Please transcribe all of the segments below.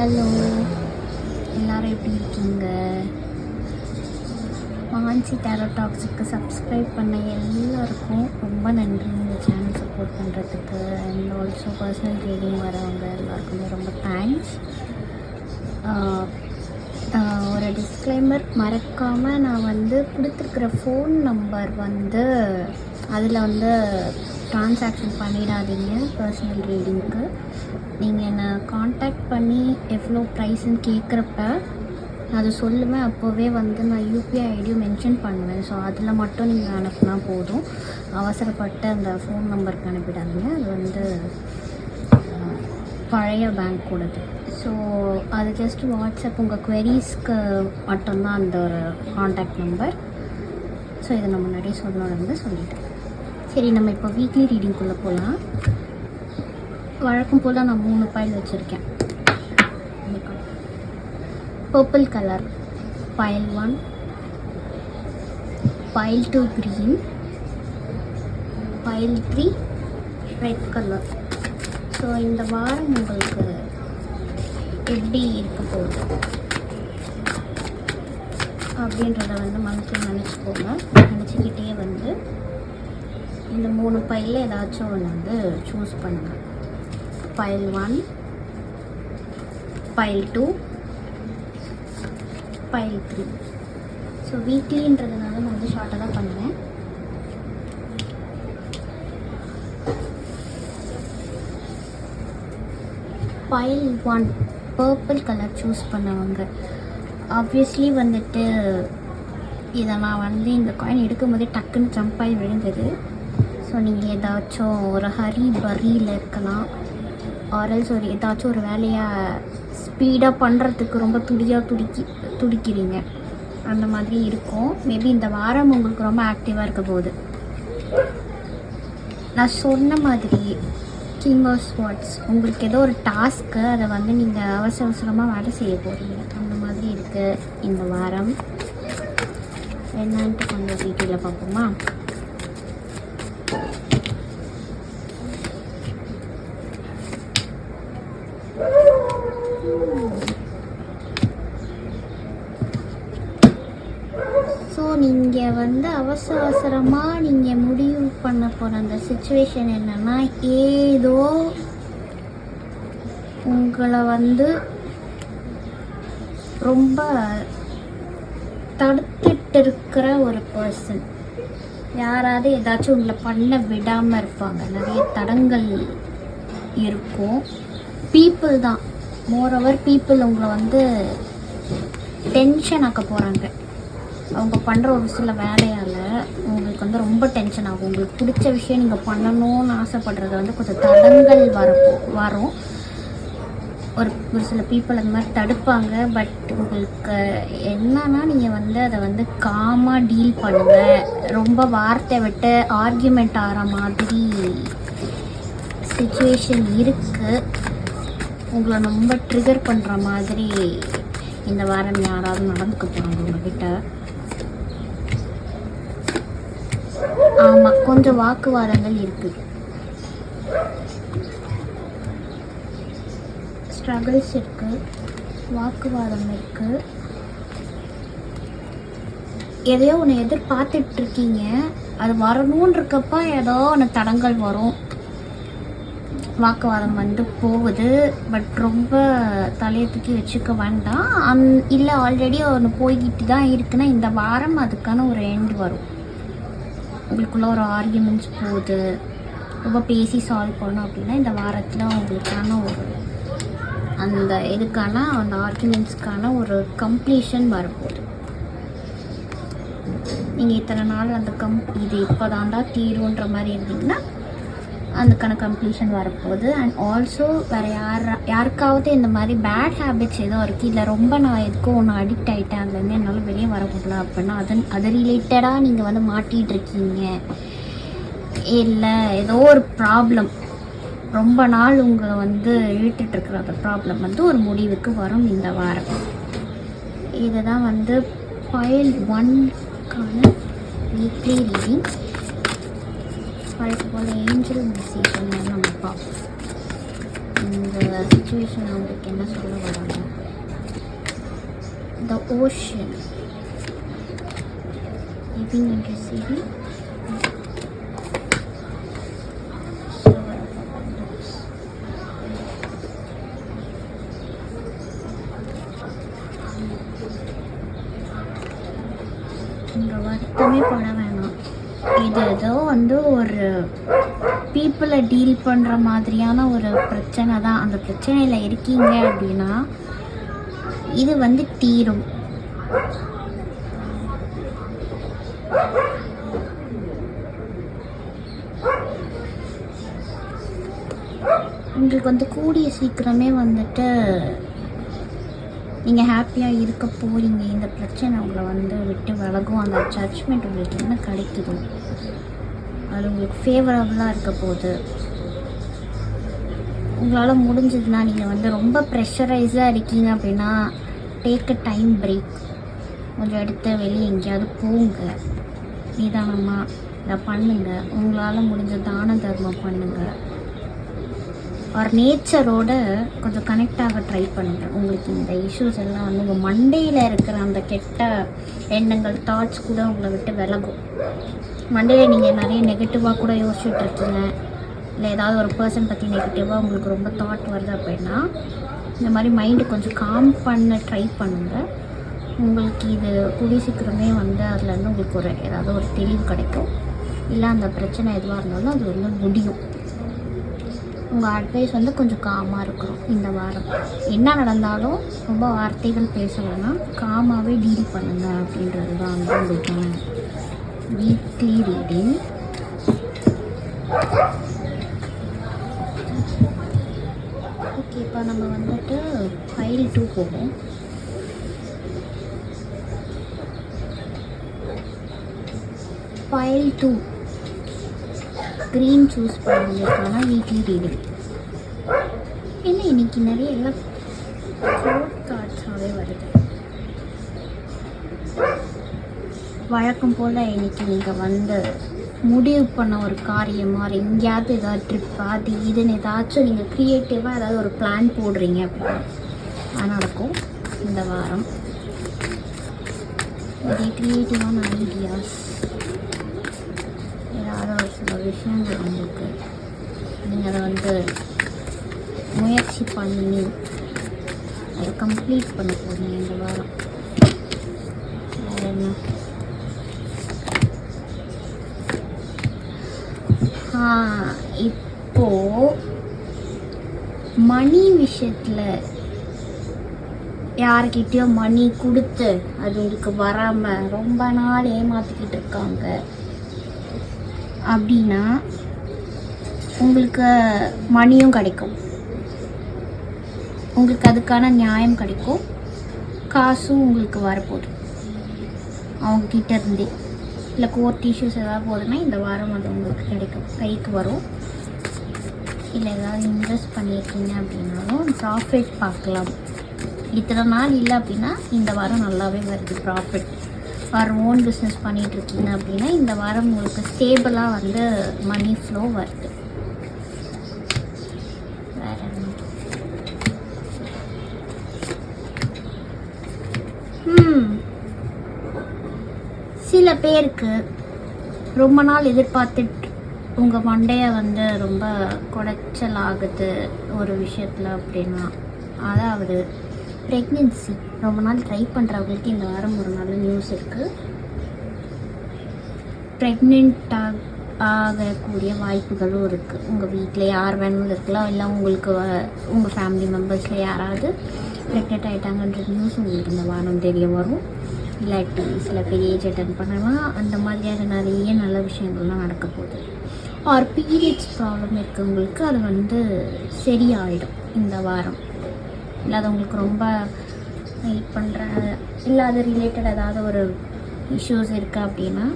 Hello, எல்லோரும் எப்படி இருக்கீங்க? மான்சி டேரோ டாக்ஸுக்கு சப்ஸ்கிரைப் பண்ண எல்லாருக்கும் ரொம்ப நன்றி. இந்த சேனல் சப்போர்ட் பண்ணுறதுக்கு அண்ட் ஆல்சோ பர்சனல் ரீடிங் வரவங்க எல்லாருக்குமே ரொம்ப தேங்க்ஸ். ஒரு டிஸ்க்ளைமர், மறக்காமல் நான் கொடுத்துருக்குற ஃபோன் நம்பர் அதில் ட்ரான்சாக்ஷன் பண்ணிடாதீங்க. பர்சனல் ரீடிங்க்கு நீங்கள் என்னை காண்டாக்ட் பண்ணி எவ்வளோ ப்ரைஸ்ன்னு கேட்குறப்ப அது சொல்லுவேன். அப்போவே நான் யூபிஐ ஐடியும் மென்ஷன் பண்ணுவேன். ஸோ அதில் மட்டும் நீங்கள் அனுப்புனா போதும். அவசரப்பட்டு அந்த ஃபோன் நம்பருக்கு அனுப்பிடாதீங்க. அது பழைய பேங்க் கூடது. ஸோ அது ஜஸ்ட் வாட்ஸ்அப் உங்கள் குவெரிஸ்க்கு மட்டும்தான் அந்த ஒரு காண்டாக்ட் நம்பர். ஸோ இதை நான் முன்னாடியே சொல்லணும்னு சொல்லிட்டேன். சரி, நம்ம இப்போ வீக்லி ரீடிங்குள்ளே போகலாம். வழக்கம் போல் நான் 3 பைல் வச்சுருக்கேன். Purple colour file 1, file 2 green, file 3 red colour. So இந்த வாரம் உங்களுக்கு எப்படி இருக்க போகுது அப்படின்றத மனசில் நினச்சிக்கோங்க. நினச்சிக்கிட்டே இந்த 3 பைலில் ஏதாச்சும் ஒன்று சூஸ் பண்ணுங்கள். File 1, file 2, file 3. ஸோ வீக்லின்றதுனால நான் ஷார்ட்டாக தான் பண்ணுவேன். பைல் 1 பர்பிள் கலர் சூஸ் பண்ணவங்க ஆப்வியஸ்லி இதை நான் இந்த காயின் எடுக்கும்போதே டக்குன்னு ஜம்ப் ஆகி விழுந்தது. ஸோ நீங்கள் ஏதாச்சும் ஒரு ஹரி பரியில் இருக்கலாம், ஆரல்ஸ் ஏதாச்சும் ஒரு வேலையை ஸ்பீடாக பண்ணுறதுக்கு ரொம்ப துடிக்கிறீங்க. அந்த மாதிரி இருக்கும். மேபி இந்த வாரம் உங்களுக்கு ரொம்ப ஆக்டிவாக இருக்க போகுது. நான் சொன்ன மாதிரி கிங் ஆஃப் ஸ்வார்ட்ஸ் உங்களுக்கு ஏதோ ஒரு டாஸ்க்கு, அதை நீங்கள் அவசரமாக வேலை செய்ய போகிறீங்க. அந்த மாதிரி இருக்குது இந்த வாரம். என்னன்ட்டு கொஞ்சம் டீட்டெயிலாக பார்ப்போமா? ஸோ நீங்கள் அவசரமாக நீங்கள் முடிவு பண்ண போகிற அந்த சிச்சுவேஷன் என்னென்னா, ஏதோ உங்களை ரொம்ப தடுத்துட்டு இருக்கிற ஒரு பர்சன், யாராவது ஏதாச்சும் உங்களை பண்ண விடாமல் இருப்பாங்க. நிறைய தடங்கள் இருக்கும். பீப்புள் தான், மோரோவர் பீப்புள் உங்களை டென்ஷன் ஆக்க போகிறாங்க. அவங்க பண்ணுற ஒரு சில வேலையால் உங்களுக்கு ரொம்ப டென்ஷன் ஆகும். உங்களுக்கு பிடிச்ச விஷயம் நீங்கள் பண்ணணும்னு ஆசைப்படுறது கொஞ்சம் தடங்கள் வரும். ஒரு சில பீப்புள் அந்த மாதிரி தடுப்பாங்க. பட் உங்களுக்கு என்னன்னா, நீங்கள் அதை காமாக டீல் பண்ணுங்கள். ரொம்ப வார்த்தை விட்டு ஆர்கியூமெண்ட் ஆகிற மாதிரி சிச்சுவேஷன் இருக்குது. உங்களை ரொம்ப ட்ரிகர் பண்ணுற மாதிரி இந்த வாரம் யாராவது நடந்துக்க போகிறாங்க உங்ககிட்ட. ஆமாம், கொஞ்சம் வாக்குவாதங்கள் இருக்குது. ஸ்ட்ரகிள்ஸ் இருக்குது, வாக்குவாதம் இருக்குது. எதையோ ஒன்று எதிர்பார்த்துட்ருக்கீங்க, அது வரணும்னு இருக்கப்ப ஏதோ ஒன்று தடங்கள் வரும். வாக்குவாதம் போகுது. பட் ரொம்ப தலையை தூக்கி வச்சுக்க வேண்டாம். இல்லை ஆல்ரெடி ஒன்று போய்கிட்டு தான் இருக்குன்னா இந்த வாரம் அதுக்கான ஒரு எண்ட் வரும். உங்களுக்குள்ள ஒரு ஆர்கியூமெண்ட்ஸ் போகுது, ரொம்ப பேசி சால்வ் பண்ணணும் அப்படின்னா இந்த வாரத்தில் உங்களுக்கான ஒரு அந்த அந்த ஆர்கியூமெண்ட்ஸ்க்கான ஒரு கம்ப்ளீஷன் வரப்போகுது. நீங்கள் இத்தனை நாள் இது இப்போ தாண்டா தீருன்ற மாதிரி இருந்தீங்கன்னா அதுக்கான கம்ப்ளீஷன் வரப்போகுது. அண்ட் ஆல்சோ வேறு யாருக்காவது இந்த மாதிரி பேட் ஹேபிட்ஸ் ஏதோ இருக்குது, இல்லை ரொம்ப நான் எதுக்கும் ஒன்று அடிக்ட் ஆகிட்டேன், அதுலேருந்து என்னால் வெளியே வர முடியல அப்படின்னா அது ரிலேட்டடாக நீங்கள் மாட்டிகிட்டு இருக்கீங்க, இல்லை ஏதோ ஒரு ப்ராப்ளம் ரொம்ப நாள் உங்களை இழுத்துட்ருக்குற அந்த ப்ராப்ளம் ஒரு முடிவுக்கு வரும் இந்த வாரம். இதை தான் பைல் 1க்கான வீக்லி ரீடிங். வழக்கு போல் ஏஞ்சல் மெசேஜ் நம்ம பார்ப்போம். இந்த சுச்சுவேஷன் அவங்களுக்கு என்ன சொல்ல வராங்க? The ocean, giving and receiving. இங்கே வருத்தமே பட வேணாம். இது ஏதோ வந்து ஒரு பீப்புளை டீல் பண்ணுற மாதிரியான ஒரு பிரச்சனை தான். அந்த பிரச்சனையில் இருக்கீங்க அப்படின்னா இது வந்து தீரும். உங்களுக்கு வந்து கூடிய சீக்கிரமே வந்துட்டு நீங்கள் ஹாப்பியாக இருக்க போகிறீங்க. இந்த பிரச்சனை உங்களை வந்து விட்டு விலகும். அந்த ஜட்ஜ்மெண்ட் உங்களுக்கு என்ன கிடைக்குதோ அது உங்களுக்கு ஃபேவரபுளாக இருக்க போகுது. உங்களால் முடிஞ்சதுன்னா நீங்கள் வந்து ரொம்ப ப்ரெஷரைஸாக இருக்கீங்க அப்படின்னா டேக் அ டைம் பிரேக். கொஞ்சம் எடுத்து வெளியே எங்கேயாவது போங்க, நிதானமாக இதை பண்ணுங்கள். உங்களால் முடிஞ்ச தான தர்மம் பண்ணுங்கள். ஒரு நேச்சரோட கொஞ்சம் கனெக்ட் ஆக ட்ரை பண்ணுங்கள். உங்களுக்கு இந்த இஷ்யூஸ் எல்லாம் வந்து உங்கள் மண்டையில் இருக்கிற அந்த கெட்ட எண்ணங்கள், தாட்ஸ் கூட உங்களை விட்டு விலகும். மண்டையில் நீங்கள் நிறைய நெகட்டிவாக கூட யோசிச்சுட்டு இருக்கீங்க, இல்லை ஏதாவது ஒரு பர்சன் பற்றி நெகட்டிவாக உங்களுக்கு ரொம்ப தாட் வருது அப்படின்னா இந்த மாதிரி மைண்டு கொஞ்சம் காம் பண்ண ட்ரை பண்ணுங்கள். உங்களுக்கு இது கூடிய சீக்கிரமே வந்து அதுலேருந்து உங்களுக்கு ஒரு ஏதாவது ஒரு தெளிவு கிடைக்கும். இல்லை அந்த பிரச்சனை எதுவாக இருந்தாலும் அது வந்து முடியும். உங்கள் அட்வைஸ் வந்து கொஞ்சம் காமாக இருக்கணும். இந்த வாரம் என்ன நடந்தாலும் ரொம்ப வார்த்தைகள் பேசலைன்னா காமாகவே டீல் பண்ணுங்கள் அப்படின்றது தான் வந்து உங்களுக்கான வீக்லி ரீடிங். ஓகே, இப்போ நம்ம வந்துட்டு ஃபைல் 2 போவோம். ஃபைல் 2 க்ரீன் சூஸ் பண்ணுறதுக்கான வீக்லி ரீடிங். என்ன இன்னைக்கு நிறைய எல்லாம் கோட் கார்ட்ஸாகவே வருது. வழக்கம் போல் இன்னைக்கு நீங்கள் வந்து முடிவு பண்ண ஒரு காரியமாக எங்கேயாவது ஏதாவது ட்ரிப் அது இதுன்னு ஏதாச்சும் நீங்கள் க்ரியேட்டிவாக ஏதாவது ஒரு பிளான் போடுறீங்க அப்படின்னா அது நடக்கும் இந்த வாரம். நிறைய க்ரியேட்டிவான ஐடியாஸ், ஏதாவது ஒரு சில விஷயங்கள் உங்களுக்கு நீங்கள் அதை வந்து முயற்சி பண்ணி அதை கம்ப்ளீட் பண்ண போகிறீங்க இந்த வாரம். என்ன இப்போது மணி விஷயத்தில் யார்கிட்டயோ மணி கொடுத்து அது உங்களுக்கு வராமல் ரொம்ப நாள் ஏமாற்றிக்கிட்டு இருக்காங்க அப்படின்னா உங்களுக்கு மணியும் கிடைக்கும். உங்களுக்கு அதுக்கான நியாயம் கிடைக்கும். காசும் உங்களுக்கு வரப்போகுது அவங்கக்கிட்ட இருந்தே. இல்லை கோர்ட் இஷ்யூஸ் ஏதாவது போகுதுன்னா இந்த வாரம் அது உங்களுக்கு கிடைக்கும், கைக்கு வரும். இல்லை ஏதாவது இன்வெஸ்ட் பண்ணியிருக்கீங்க அப்படின்னாலும் ப்ராஃபிட் பார்க்கலாம். இத்தனை நாள் இல்லை அப்படின்னா இந்த வாரம் நல்லாவே வருது ப்ராஃபிட். ஒரு ஓன் பிஸ்னஸ் பண்ணிகிட்ருக்கீங்க அப்படின்னா இந்த வாரம் உங்களுக்கு ஸ்டேபிளாக வந்து மணி ஃப்ளோ வருது. வேறு சில பேருக்கு ரொம்ப நாள் எதிர்பார்த்துட்டு உங்கள் மண்டையை வந்து ரொம்ப குடைச்சல் ஆகுது ஒரு விஷயத்தில் அப்படின்னா, அதாவது ப்ரெக்னென்சி ரொம்ப நாள் ட்ரை பண்ணுறவங்களுக்கு இந்த வாரம் ஒரு நல்ல நியூஸ் இருக்குது. ப்ரெக்னென்ட் ஆகக்கூடிய வாய்ப்புகளும் இருக்குது. உங்கள் வீட்டில் யார் வேணும்னு இருக்கலாம், இல்லை உங்களுக்கு உங்கள் ஃபேமிலி மெம்பர்ஸில் யாராவது ப்ரெக்னென்ட் ஆகிட்டாங்கன்ற நியூஸ் உங்களுக்கு இந்த வாரம் தெரிய வரும். இல்லாட்டி சில பேர் ஏஜ் அட்டன் பண்ணலாம். அந்த மாதிரியான நிறைய நல்ல விஷயங்கள்லாம் நடக்க போகுது. ஒரு பீரியட்ஸ் ப்ராப்ளம் இருக்கவங்களுக்கு அது வந்து சரியாயிடும் இந்த வாரம். இல்லை அது உங்களுக்கு ரொம்ப வெயிட் பண்ணுற, இல்லை அது ரிலேட்டட் ஏதாவது ஒரு இஷ்யூஸ் இருக்குது அப்படின்னா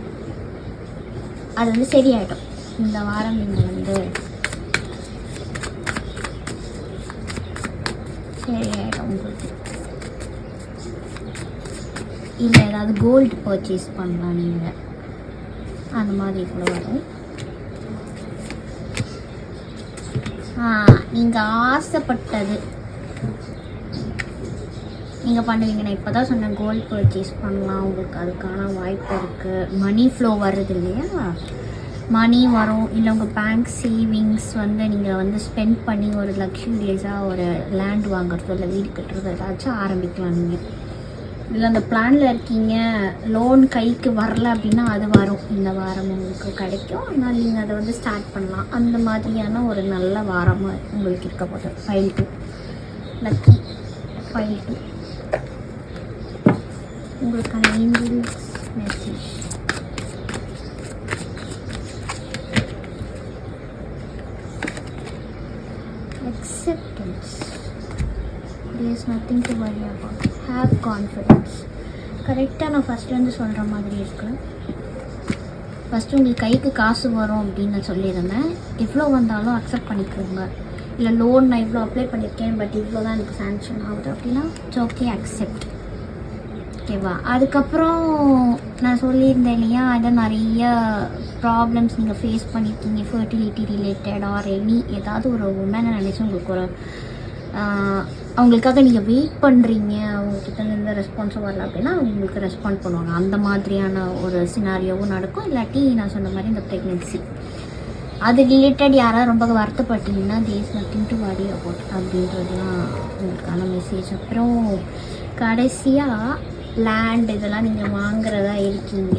அது வந்து சரியாயிடும் இந்த வாரம். நீங்கள் வந்து சரியாயிடும் உங்களுக்கு. இல்லை ஏதாவது கோல்டு பர்ச்சேஸ் பண்ணலாம் நீங்கள், அந்த மாதிரி கூட வரும். நீங்கள் ஆசைப்பட்டது நீங்கள் பண்ணுவீங்க. நான் இப்போ தான் சொன்னேன், கோல்ட் பர்ச்சேஸ் பண்ணலாம், உங்களுக்கு அதுக்கான வாய்ப்பு இருக்குது. மணி ஃப்ளோ வருது இல்லையா, மணி வரும். இல்லை உங்கள் பேங்க் சேவிங்ஸ் வந்து நீங்கள் வந்து ஸ்பெண்ட் பண்ணி ஒரு லக்ஸூரியஸாக ஒரு லேண்ட் வாங்குறதோ இல்லை வீடு கட்டுறதோ ஏதாச்சும் ஆரம்பிக்கலாம். நீங்கள் இல்லை அந்த பிளானில் இருக்கீங்க, லோன் கைக்கு வரல அப்படின்னா அது வரும், இந்த வாரம் உங்களுக்கு கிடைக்கும். அதனால் நீங்கள் அதை வந்து ஸ்டார்ட் பண்ணலாம். அந்த மாதிரியான ஒரு நல்ல வாரமாக உங்களுக்கு இருக்க போது. ஃபைல் 2 லக்கி ஃபைல் 2 உங்களுக்கான Angeles message. Acceptance. There is nothing to worry about. Have confidence. கரெக்டாக நான் ஃபஸ்ட்டு வந்து சொல்கிற மாதிரி இருக்கு. ஃபஸ்ட்டு உங்களுக்கு கைக்கு காசு வரும் அப்படின்னு நான் சொல்லியிருந்தேன். எவ்வளோ வந்தாலும் அக்செப்ட் பண்ணிக்கிறோங்க. இல்லை லோன் நான் இவ்வளோ அப்ளை பண்ணியிருக்கேன், பட் இவ்வளோ தான் எனக்கு சேங்ஷன் ஆகுது அப்படின்னா இட்ஸ் ஓகே, அக்செப்ட். ஓகேவா? அதுக்கப்புறம் நான் சொல்லியிருந்தேன் இல்லையா, அதை நிறைய ப்ராப்ளம்ஸ் நீங்கள் ஃபேஸ் பண்ணியிருக்கீங்க, ஃபர்டிலிட்டி ரிலேட்டட் ஆர் ஏதாவது ஒரு உமனை நினச்சி உங்களுக்கு ஒரு அவங்களுக்காக நீங்கள் வெயிட் பண்ணுறீங்க, அவங்கக்கிட்ட இருந்து ரெஸ்பான்ஸும் வரல அப்படின்னா உங்களுக்கு ரெஸ்பாண்ட் பண்ணுவாங்க. அந்த மாதிரியான ஒரு சினாரியோவும் நடக்கும். இல்லாட்டி நான் சொன்ன மாதிரி இந்த ப்ரெக்னென்சி அது ரிலேட்டட் யாராவது ரொம்ப வருத்தப்பட்டீங்கன்னா there's nothing to worry about அப்படின்றதுலாம் உங்களுக்கான மெசேஜ். அப்புறம் கடைசியாக லேண்ட் இதெல்லாம் நீங்கள் வாங்குறதா இருக்கீங்க,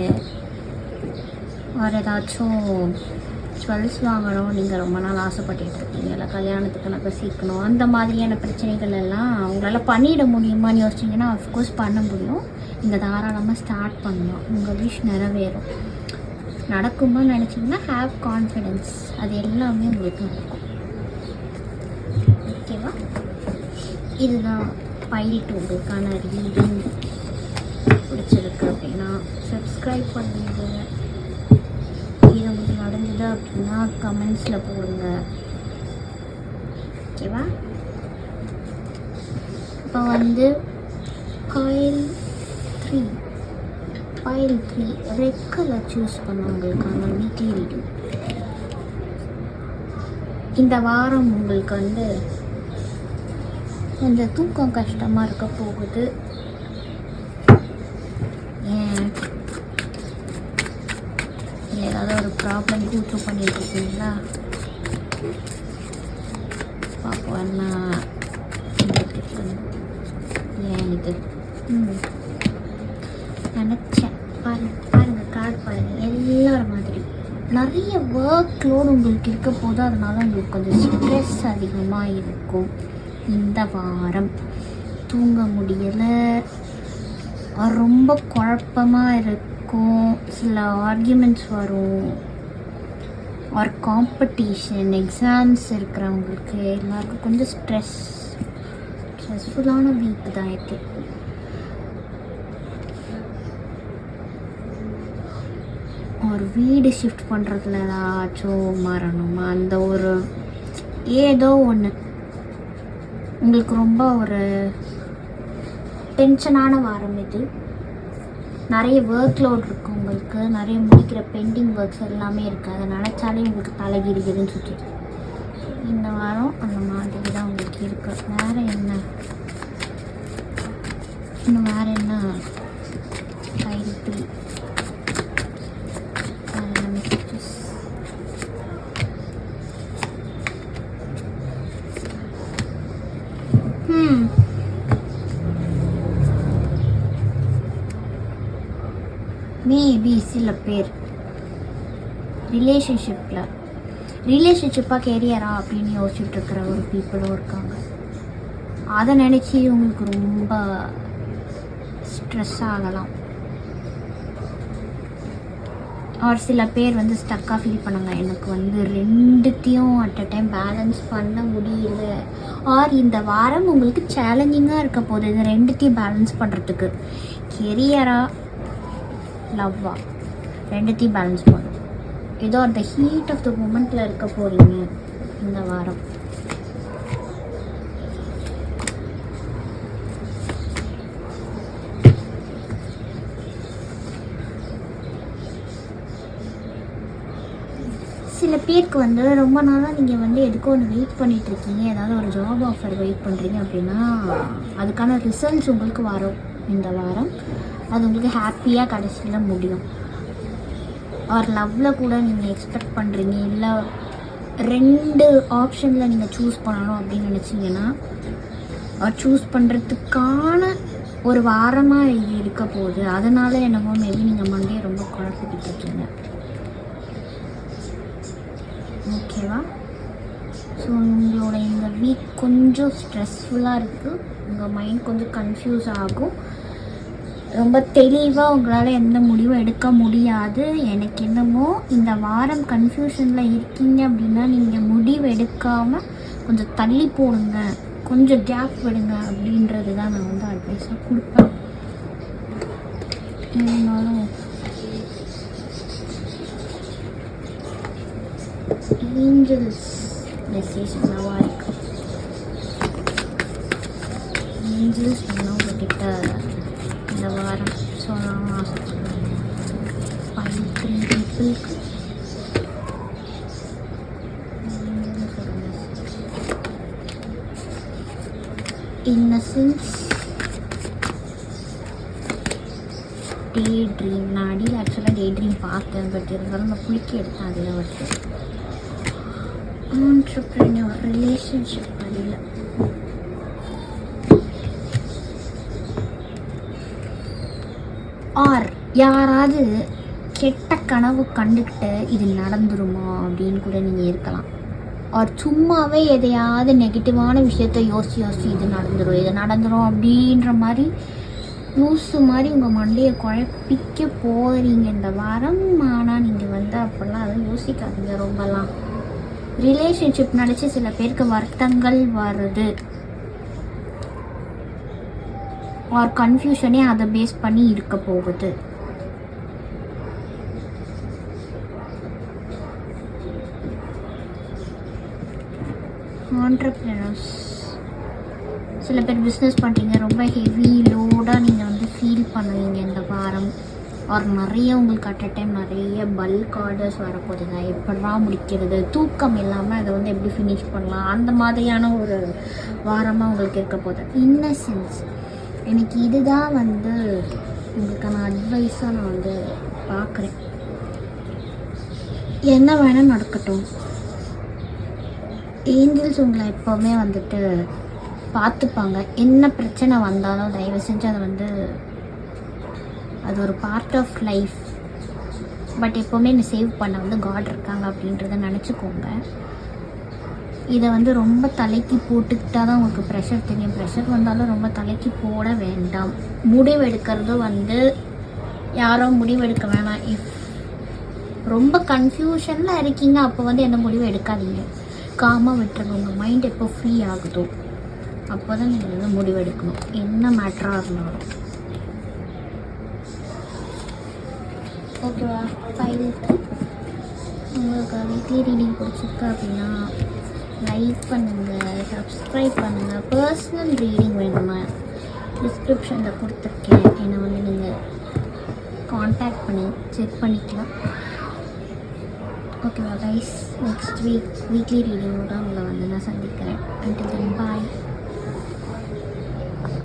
வேறு ஏதாச்சும் ஜுவல்ஸ் வாங்கணும், நீங்கள் ரொம்ப நாள் ஆசைப்பட்டுட்டு இருக்கீங்க, இல்லை கல்யாணத்துக்கு நம்ம சீக்கணும், அந்த மாதிரியான பிரச்சனைகள் எல்லாம் உங்களால் பண்ணிட முடியுமான்னு யோசிச்சிங்கன்னா அஃப்கோர்ஸ் பண்ண முடியும். நீங்கள் தாராளமாக ஸ்டார்ட் பண்ணலாம், உங்கள் விஷ் நிறைவேறும். நடக்குமா நினச்சிங்கன்னா ஹேவ் கான்ஃபிடென்ஸ், அது எல்லாமே உங்களுக்கு நடக்கும். ஓகேவா? இதுதான் ஃபைல் 2 உங்களுக்கான ரீடிங். பிடிச்சிருக்கு அப்படின்னா சப்ஸ்கிரைப் பண்ணிடுங்க. இது உங்களுக்கு நடந்தது அப்படின்னா கமெண்ட்ஸில் போடுங்க. ஓகேவா? இப்போ வந்து ஃபைல் 3 ரெட் கலர் சூஸ் பண்ணவங்களுக்கான வீக்லி ரீடிங். இந்த வாரம் உங்களுக்கு வந்து கொஞ்சம் தூக்கம் கஷ்டமாக இருக்க போகுது. இல்லை ஏதாவது ஒரு ப்ராப்ளம் கூட்டு பண்ணிட்டு இருக்கீங்களா? பார்ப்போம் என்ன ஏன் இது நினச்சேன். பாருங்கள் கார்டு பாருங்கள், எல்லாரும் மாதிரி நிறைய ஒர்க் லோடு உங்களுக்கு இருக்க போது, அதனால உங்களுக்கு கொஞ்சம் ஸ்ட்ரெஸ் அதிகமாக இருக்கும். இந்த வாரம் தூங்க முடியலை, ரொம்ப குழப்பமாக இருக்கும், சில ஆர்கியூமெண்ட்ஸ் வரும், ஒரு காம்படிஷன் எக்ஸாம்ஸ் இருக்கிறவங்களுக்கு எல்லாருக்கும் கொஞ்சம் ஸ்ட்ரெஸ்ஃபுல்லான வீக் தான் இது. ஒரு வீடு ஷிஃப்ட் பண்ணுறதுல ஏதாச்சும் மாறணுமா, அந்த ஒரு ஏதோ ஒன்று உங்களுக்கு ரொம்ப ஒரு டென்ஷனான வாரம் இது. நிறைய ஒர்க் லோட் இருக்குது உங்களுக்கு, நிறைய முடிக்கிற பெண்டிங் ஒர்க்ஸ் எல்லாமே இருக்குது. அதை நினச்சாலே உங்களுக்கு தலைகிடுதுன்னு சொல்லி இந்த வாரம் அந்த மாதிரி தான் உங்களுக்கு இருக்குது. வேறு என்ன இன்னும் வேறு என்ன ஃபைல் 3 மெசேஜஸ். மேபி சில பேர் ரிலேஷன்ஷிப்பாக கெரியரா அப்படின்னு யோசிச்சுட்டு இருக்கிற ஒரு பீப்புளும் இருக்காங்க. அதை நினச்சி உங்களுக்கு ரொம்ப ஸ்ட்ரெஸ் ஆகலாம். ஒரு சில பேர் வந்து ஸ்டக்காக ஃபீல் பண்ணுங்க, எனக்கு வந்து ரெண்டுத்தையும் அட் அ டைம் பேலன்ஸ் பண்ண முடியல. ஆர் இந்த வாரம் உங்களுக்கு சேலஞ்சிங்காக இருக்க போகுது இது ரெண்டுத்தையும் பேலன்ஸ் பண்ணுறதுக்கு. கெரியரா லவ்வா ரெண்டுத்தையும் பேலன்ஸ் பண்ணும். ஏதோ அந்த ஹீட் ஆஃப் த மூமெண்ட்டில் இருக்க போகிறீங்க இந்த வாரம். சில சில பேருக்கு வந்து ரொம்ப நாளாக நீங்கள் வந்து எதுக்கோ ஒன்று வெயிட் பண்ணிகிட்ருக்கீங்க, ஏதாவது ஒரு ஜாப் ஆஃபர் வெயிட் பண்ணுறீங்க அப்படின்னா அதுக்கான ரிசல்ட்ஸ் உங்களுக்கு வரும் இந்த வாரம். அது உங்களுக்கு ஹாப்பியாக கடைசியில் முடியும். ஒரு லவ்வில் கூட நீங்கள் எக்ஸ்பெக்ட் பண்ணுறீங்க, இல்லை 2 ஆப்ஷனில் நீங்கள் சூஸ் பண்ணணும் அப்படின்னு நினச்சிங்கன்னா சூஸ் பண்ணுறதுக்கான ஒரு வாரமாக இது இருக்க போகுது. அதனால என்னமோ மேபி நீங்கள் மண்டே ரொம்ப குழப்பிக்கிட்டு இருக்கீங்க. ஓகேவா? ஸோ உங்களோட இந்த வீக் கொஞ்சம் ஸ்ட்ரெஸ்ஃபுல்லாக இருக்குது. உங்கள் மைண்ட் கொஞ்சம் கன்ஃபியூஸ் ஆகும். ரொம்ப தெளிவாக உங்களால் எந்த முடிவும் எடுக்க முடியாது. எனக்கு என்னமோ இந்த வாரம் கன்ஃபியூஷனில் இருக்கீங்க அப்படின்னா நீங்கள் முடிவு எடுக்காமல் கொஞ்சம் தள்ளி போடுங்க, கொஞ்சம் கேப் விடுங்க அப்படின்றது தான் நான் வந்து அட்வைஸாக கொடுப்பேன். இருந்தாலும் ஏஞ்சல்ஸ் மெசேஜ் என்னவா இருக்கு? ஏஞ்சல்ஸ் என்ன உங்ககிட்ட இந்த வாரம் சொல்லணும்னு ஆசைப்படுறேன். 5-3 பீப்புளுக்கு இன்னசென்ஸ், டே ட்ரீம். நான் அடியில் ஆக்சுவலாக டே ட்ரீம் பார்த்தேன், பட் இருந்தாலும் நான் குளிக்க எடுத்தேன். அதில் வந்து ஆண்ட்ரப்ரென்யூர், ரிலேஷன்ஷிப் அடியில் ஆர் யாராவது கெட்ட கனவு கண்டுக்கிட்டு இது நடந்துருமா அப்படின்னு கூட நீங்கள் இருக்கலாம். ஆர் சும்மாவே எதையாவது நெகட்டிவான விஷயத்த யோசிச்சு இது நடந்துடும் அப்படின்ற மாதிரி லூஸு மாதிரி உங்கள் மண்டையை குழப்பிக்க போகிறீங்க இந்த வாரம். ஆனால் நீங்கள் வந்து அப்படிலாம் அதை யோசிக்காதீங்க ரொம்பலாம். ரிலேஷன்ஷிப் நினச்சி சில பேருக்கு வருத்தங்கள் வருது, ஆர் கன்ஃபியூஷனே அதை பேஸ் பண்ணி இருக்க போகுது. ஆண்ட்ரப்ரனர்ஸ், சில பேர் பிஸ்னஸ் பண்ணுறீங்க, ரொம்ப ஹெவி லோடாக நீங்கள் வந்து ஃபீல் பண்ணுவீங்க இந்த வாரம். ஆர் நிறைய உங்களுக்கு அட் அ டைம் நிறைய பல்க் ஆர்டர்ஸ் வரப்போகுதுங்க. எப்படா முடிக்கிறது, தூக்கம் இல்லாமல் அதை வந்து எப்படி ஃபினிஷ் பண்ணலாம், அந்த மாதிரியான ஒரு வாரமாக உங்களுக்கு இருக்க போகுது. இன்னசென்ஸ், எனக்கு இதுதான் வந்து உங்களுக்கான அட்வைஸாக நான் வந்து பார்க்குறேன். என்ன வேணால் நடக்கட்டும், ஏஞ்சல்ஸ் உங்களை எப்போவுமே வந்துட்டு பார்த்துப்பாங்க. என்ன பிரச்சனை வந்தாலும் தயவு செஞ்சு அதை வந்து அது ஒரு பார்ட் ஆஃப் லைஃப். பட் எப்போவுமே என்னை சேவ் பண்ண வந்து காட் இருக்காங்க அப்படின்றத நினச்சிக்கோங்க. இதை வந்து ரொம்ப தலைக்கு போட்டுக்கிட்டால் தான் உங்களுக்கு ப்ரெஷர் தெரியும். ப்ரெஷர் வந்தாலும் ரொம்ப தலைக்கு போட வேண்டாம். முடிவெடுக்கிறது வந்து யாரோ முடிவெடுக்க வேணாம். இஃப் ரொம்ப கன்ஃபியூஷனில் இருக்கீங்க அப்போ வந்து எந்த முடிவு எடுக்காதீங்க, காமாக விட்டுருங்க. உங்கள் மைண்ட் எப்போ ஃப்ரீ ஆகுதோ அப்போ தான் நீங்கள் வந்து முடிவெடுக்கணும், என்ன மேட்டராக இருந்தாலும். ஓகேவா? உங்களுக்கு வீக்லி ரீடிங் பிடிச்சிருக்கு அப்படின்னா லைக் பண்ணுங்கள், சப்ஸ்கிரைப் பண்ணுங்கள். பர்சனல் ரீடிங் வேணுமா டிஸ்கிரிப்ஷனில் கொடுத்துருக்கேன், என்னை வந்து நீங்கள் காண்டாக்ட் பண்ணி செக் பண்ணிக்கலாம். ஓகேவா கைஸ்? நெக்ஸ்ட் வீக்லி ரீடிங்கோட உங்களை வந்து நான் சந்திக்கிறேன். அன்டில் தென் பாய்.